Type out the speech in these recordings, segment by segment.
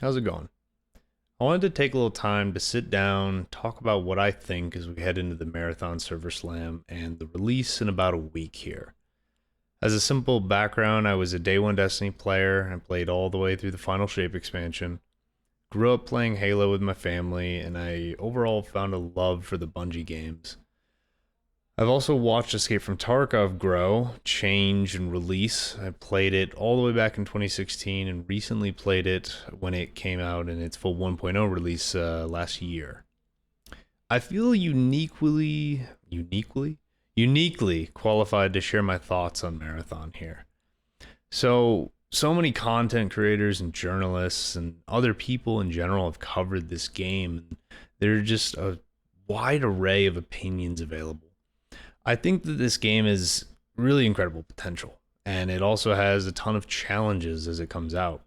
How's it going? I wanted to take a little time to sit down, talk about what I think as we head into the Marathon Server Slam and the release in about a week here. As a simple background, I was a day one Destiny player and played all the way through the Final Shape expansion. Grew up playing Halo with my family, and I overall found a love for the Bungie games. I've also watched Escape from Tarkov grow, change, and release. I played it all the way back in 2016 and recently played it when it came out in its full 1.0 release last year. I feel uniquely qualified to share my thoughts on Marathon here. So many content creators and journalists and other people in general have covered this game. There are just a wide array of opinions available. I think that this game is really incredible potential, and it also has a ton of challenges as it comes out.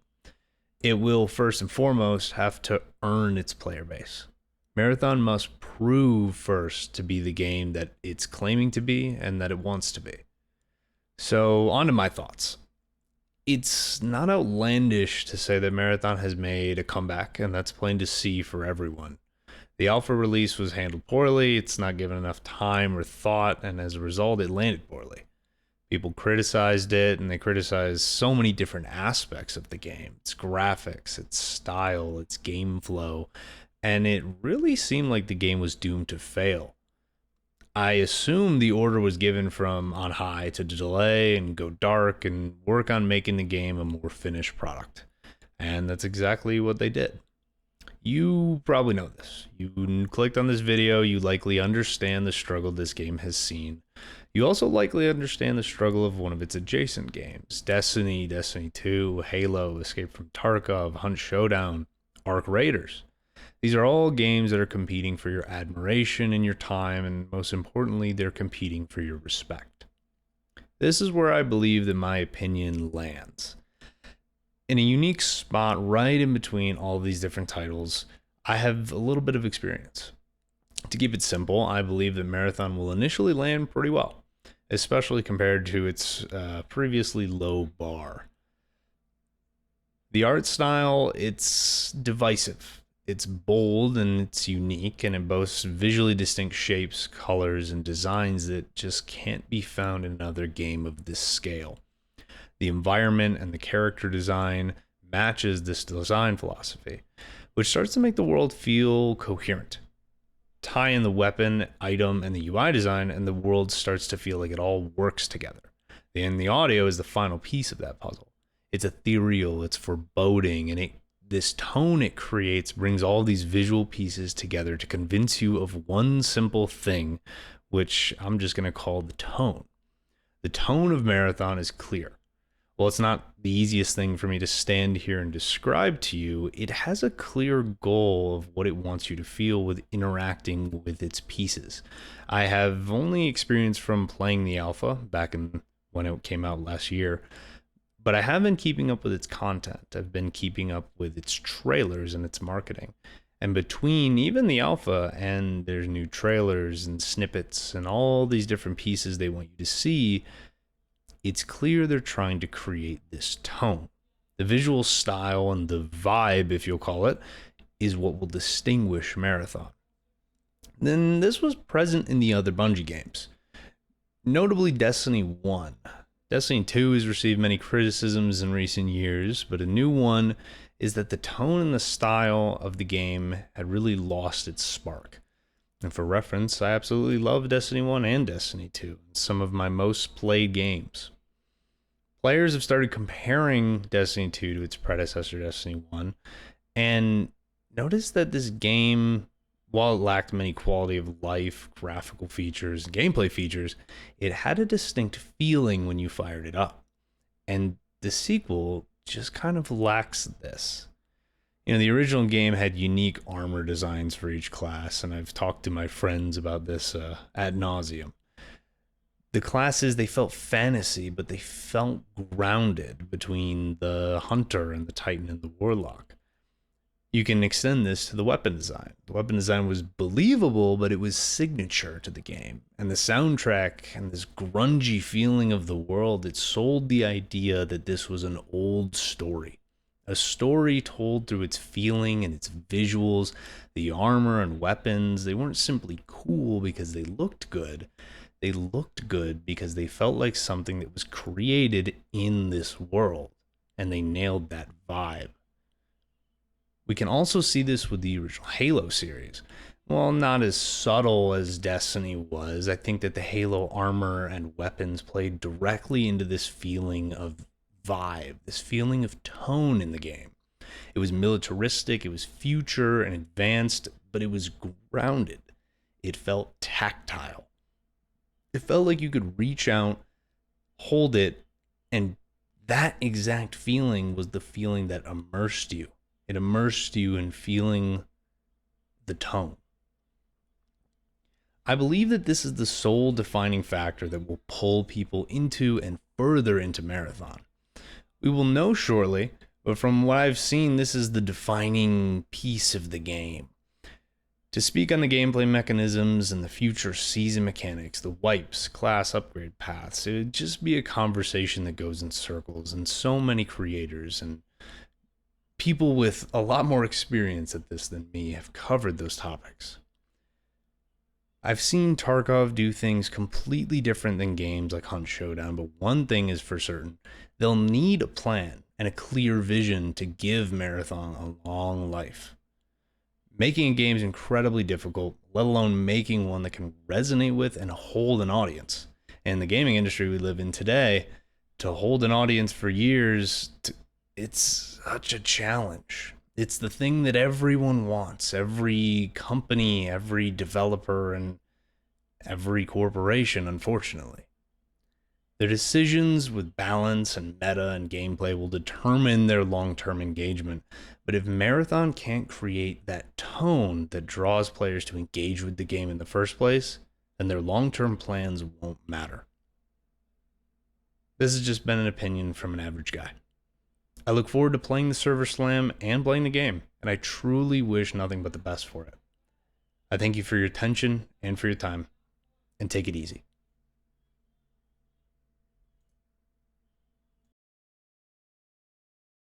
It will first and foremost have to earn its player base. Marathon must prove first to be the game that it's claiming to be and that it wants to be. So, on to my thoughts. It's not outlandish to say that Marathon has made a comeback, and that's plain to see for everyone. The alpha release was handled poorly, it's not given enough time or thought, and as a result, it landed poorly. People criticized it, and they criticized so many different aspects of the game: its graphics, its style, its game flow, and it really seemed like the game was doomed to fail. I assume the order was given from on high to delay and go dark and work on making the game a more finished product. And that's exactly what they did. You probably know this. You clicked on this video, you likely understand the struggle this game has seen. You also likely understand the struggle of one of its adjacent games: Destiny, Destiny 2, Halo, Escape from Tarkov, Hunt Showdown, Arc Raiders. These are all games that are competing for your admiration and your time, and most importantly, they're competing for your respect. This is where I believe that my opinion lands. In a unique spot right in between all of these different titles, I have a little bit of experience. To keep it simple, I believe that Marathon will initially land pretty well, especially compared to its previously low bar. The art style, it's divisive. It's bold and it's unique, and it boasts visually distinct shapes, colors, and designs that just can't be found in another game of this scale. The environment and the character design matches this design philosophy, which starts to make the world feel coherent. Tie in the weapon, item, and the UI design, and the world starts to feel like it all works together. And the audio is the final piece of that puzzle. It's ethereal, it's foreboding, and this tone it creates brings all these visual pieces together to convince you of one simple thing, which I'm just going to call the tone. The tone of Marathon is clear. Well, it's not the easiest thing for me to stand here and describe to you. It has a clear goal of what it wants you to feel with interacting with its pieces. I have only experience from playing the alpha back in when it came out last year, but I have been keeping up with its content. I've been keeping up with its trailers and its marketing. And between even the alpha and there's new trailers and snippets and all these different pieces they want you to see, it's clear they're trying to create this tone. The visual style and the vibe, if you'll call it, is what will distinguish Marathon. Then this was present in the other Bungie games, notably Destiny 1. Destiny 2 has received many criticisms in recent years, but a new one is that the tone and the style of the game had really lost its spark. And for reference, I absolutely love Destiny 1 and Destiny 2, some of my most played games. Players have started comparing Destiny 2 to its predecessor, Destiny 1, and noticed that this game, while it lacked many quality of life, graphical features, and gameplay features, it had a distinct feeling when you fired it up. And the sequel just kind of lacks this. The original game had unique armor designs for each class, and I've talked to my friends about this ad nauseum. The classes, they felt fantasy, but they felt grounded between the hunter and the titan and the warlock. You can extend this to the weapon design. The weapon design was believable, but it was signature to the game. And the soundtrack and this grungy feeling of the world, it sold the idea that this was an old story. A story told through its feeling and its visuals. The armor and weapons, they weren't simply cool because they looked good. They looked good because they felt like something that was created in this world, and they nailed that vibe. We can also see this with the original Halo series. While not as subtle as Destiny was, I think that the Halo armor and weapons played directly into this feeling of vibe, this feeling of tone in the game. It was militaristic, it was future and advanced, but it was grounded. It felt tactile. It felt like you could reach out, hold it, and that exact feeling was the feeling that immersed you. It immersed you in feeling the tone. I believe that this is the sole defining factor that will pull people into and further into Marathon. We will know shortly, but from what I've seen, this is the defining piece of the game. To speak on the gameplay mechanisms and the future season mechanics, the wipes, class upgrade paths, it would just be a conversation that goes in circles, and so many creators and people with a lot more experience at this than me have covered those topics. I've seen Tarkov do things completely different than games like Hunt Showdown, but one thing is for certain. They'll need a plan and a clear vision to give Marathon a long life. Making a game is incredibly difficult, let alone making one that can resonate with and hold an audience. And the gaming industry we live in today, to hold an audience for years, it's such a challenge. It's the thing that everyone wants. Every company, every developer, and every corporation, unfortunately. Their decisions with balance and meta and gameplay will determine their long-term engagement. But if Marathon can't create that tone that draws players to engage with the game in the first place, then their long-term plans won't matter. This has just been an opinion from an average guy. I look forward to playing the server slam and playing the game, and I truly wish nothing but the best for it. I thank you for your attention and for your time, and take it easy.